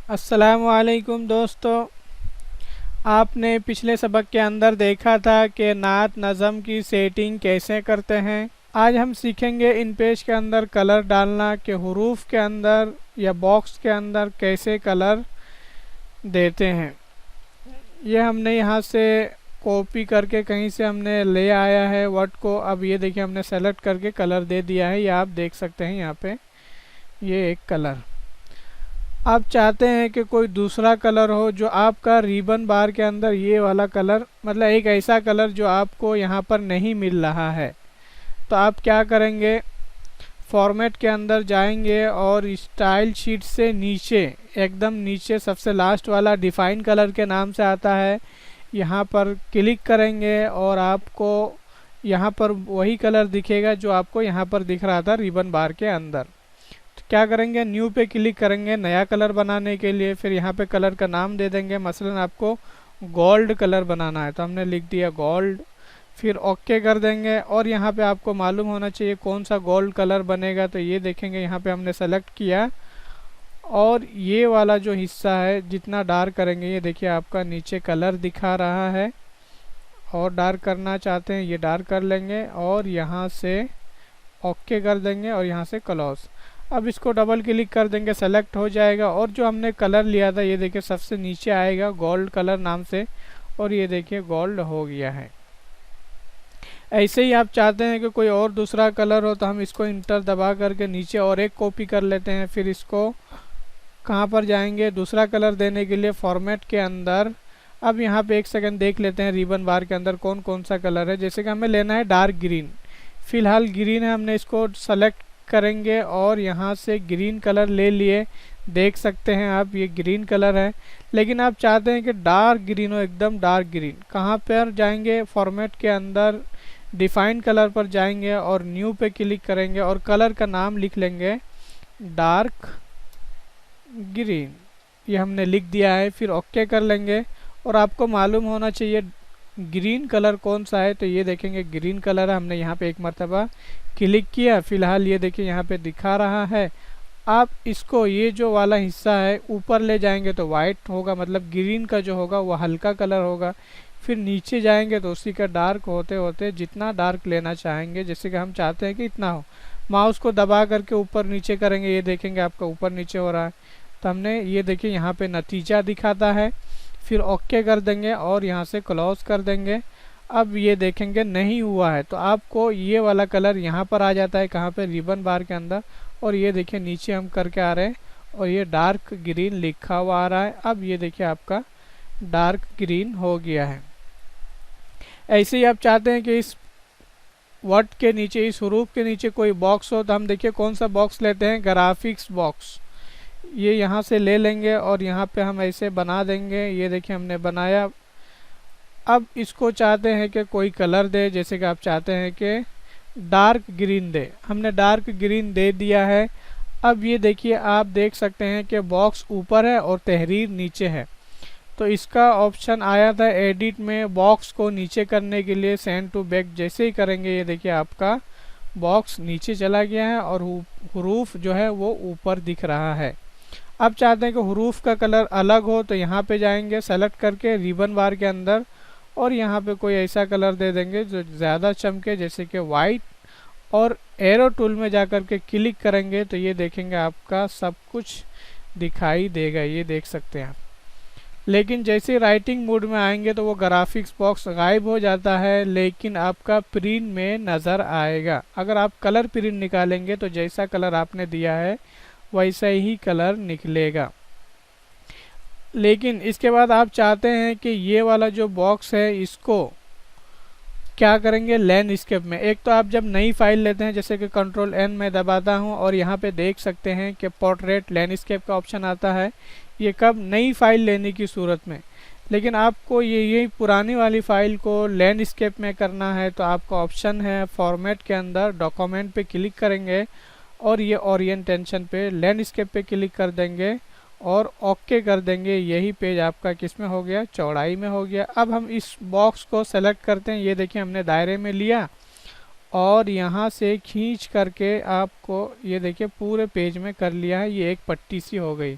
अस्सलाम वालेकुम दोस्तों। आपने पिछले सबक के अंदर देखा था कि नात नज़म की सेटिंग कैसे करते हैं। आज हम सीखेंगे इन पेज के अंदर कलर डालना कि हुरूफ के अंदर या बॉक्स के अंदर कैसे कलर देते हैं। ये हमने यहाँ से कॉपी करके कहीं से हमने ले आया है वर्ड को। अब ये देखिए हमने सेलेक्ट करके कलर दे दिया है। ये आप देख सकते हैं यहाँ पे ये एक कलर। आप चाहते हैं कि कोई दूसरा कलर हो जो आपका रिबन बार के अंदर ये वाला कलर, मतलब एक ऐसा कलर जो आपको यहाँ पर नहीं मिल रहा है, तो आप क्या करेंगे, फॉर्मेट के अंदर जाएंगे और स्टाइल शीट से नीचे एकदम नीचे सबसे लास्ट वाला डिफाइन कलर के नाम से आता है, यहाँ पर क्लिक करेंगे और आपको यहाँ पर वही कलर दिखेगा जो आपको यहाँ पर दिख रहा था रिबन बार के अंदर। क्या करेंगे, न्यू पे क्लिक करेंगे नया कलर बनाने के लिए। फिर यहाँ पे कलर का नाम दे देंगे, मसलन आपको गोल्ड कलर बनाना है तो हमने लिख दिया गोल्ड। फिर ओके कर देंगे और यहाँ पे आपको मालूम होना चाहिए कौन सा गोल्ड कलर बनेगा। तो ये देखेंगे यहाँ पे हमने सेलेक्ट किया और ये वाला जो हिस्सा है जितना डार्क करेंगे, ये देखिए आपका नीचे कलर दिखा रहा है और डार्क करना चाहते हैं ये डार्क कर लेंगे और यहाँ से ओके कर देंगे और यहाँ से क्लोज। अब इसको डबल क्लिक कर देंगे, सेलेक्ट हो जाएगा और जो हमने कलर लिया था ये देखिए सबसे नीचे आएगा गोल्ड कलर नाम से और ये देखिए गोल्ड हो गया है। ऐसे ही आप चाहते हैं कि कोई और दूसरा कलर हो तो हम इसको इंटर दबा करके नीचे और एक कॉपी कर लेते हैं। फिर इसको कहाँ पर जाएंगे, दूसरा कलर देने के लिए फॉर्मेट के अंदर। अब यहाँ पे एक सेकंड देख लेते हैं रिबन बार के अंदर कौन कौन सा कलर है। जैसे कि हमें लेना है डार्क ग्रीन, फिलहाल ग्रीन है, हमने इसको सेलेक्ट करेंगे और यहाँ से ग्रीन कलर ले लिए। देख सकते हैं आप ये ग्रीन कलर है, लेकिन आप चाहते हैं कि डार्क ग्रीन हो, एकदम डार्क ग्रीन। कहाँ पर जाएंगे, फॉर्मेट के अंदर डिफाइन कलर पर जाएंगे और न्यू पे क्लिक करेंगे और कलर का नाम लिख लेंगे डार्क ग्रीन। ये हमने लिख दिया है। फिर ओके कर लेंगे और आपको मालूम होना चाहिए ग्रीन कलर कौन सा है, तो ये देखेंगे ग्रीन कलर है। हमने यहाँ पे एक मरतबा क्लिक किया, फिलहाल ये देखिए यहाँ पे दिखा रहा है। आप इसको ये जो वाला हिस्सा है ऊपर ले जाएंगे तो वाइट होगा, मतलब ग्रीन का जो होगा वो हल्का कलर होगा। फिर नीचे जाएंगे तो उसी का डार्क होते होते जितना डार्क लेना चाहेंगे, जैसे कि हम चाहते हैं कि इतना हो, माउस को दबा करके ऊपर नीचे करेंगे, ये देखेंगे आपका ऊपर नीचे हो रहा है। तो हमने ये देखिए यहाँ पे नतीजा दिखाता है। फिर ओके कर देंगे और यहाँ से क्लोज कर देंगे। अब ये देखेंगे नहीं हुआ है तो आपको ये वाला कलर यहाँ पर आ जाता है, कहाँ पे, रिबन बार के अंदर। और ये देखिए नीचे हम करके आ रहे हैं और ये डार्क ग्रीन लिखा हुआ आ रहा है। अब ये देखिए आपका डार्क ग्रीन हो गया है। ऐसे ही आप चाहते हैं कि इस वर्ड के नीचे, इस हरूफ के नीचे कोई बॉक्स हो, तो हम देखिए कौन सा बॉक्स लेते हैं, ग्राफिक्स बॉक्स। ये यहाँ से ले लेंगे और यहाँ पे हम ऐसे बना देंगे। ये देखिए हमने बनाया। अब इसको चाहते हैं कि कोई कलर दे, जैसे कि आप चाहते हैं कि डार्क ग्रीन दे, हमने डार्क ग्रीन दे दिया है। अब ये देखिए आप देख सकते हैं कि बॉक्स ऊपर है और तहरीर नीचे है। तो इसका ऑप्शन आया था एडिट में, बॉक्स को नीचे करने के लिए सेंड टू बैक जैसे ही करेंगे ये देखिए आपका बॉक्स नीचे चला गया है और हरूफ जो है वो ऊपर दिख रहा है। अब चाहते हैं कि हरूफ का कलर अलग हो तो यहाँ पे जाएंगे सेलेक्ट करके रिबन बार के अंदर और यहाँ पे कोई ऐसा कलर दे देंगे जो ज़्यादा चमके, जैसे कि वाइट, और एरो टूल में जाकर के क्लिक करेंगे तो ये देखेंगे आपका सब कुछ दिखाई देगा, ये देख सकते हैं आप। लेकिन जैसे राइटिंग मोड में आएंगे तो वो ग्राफिक्स बॉक्स गायब हो जाता है, लेकिन आपका प्रिंट में नज़र आएगा। अगर आप कलर प्रिंट निकालेंगे तो जैसा कलर आपने दिया है वैसा ही कलर निकलेगा। लेकिन इसके बाद आप चाहते हैं कि ये वाला जो बॉक्स है इसको क्या करेंगे, लैंडस्केप में। एक तो आप जब नई फाइल लेते हैं, जैसे कि कंट्रोल एन में दबाता हूं और यहाँ पे देख सकते हैं कि पोर्ट्रेट लैंडस्केप का ऑप्शन आता है, ये कब, नई फाइल लेने की सूरत में। लेकिन आपको यही पुरानी वाली फाइल को लैंडस्केप में करना है तो आपका ऑप्शन है फॉर्मेट के अंदर, डॉक्यूमेंट पे क्लिक करेंगे और ये ओरिएंटेशन पे लैंडस्केप पे क्लिक कर देंगे और ओके कर देंगे। यही पेज आपका किस में हो गया, चौड़ाई में हो गया। अब हम इस बॉक्स को सेलेक्ट करते हैं, ये देखिए हमने दायरे में लिया और यहाँ से खींच करके आपको ये देखिए पूरे पेज में कर लिया है, ये एक पट्टी सी हो गई।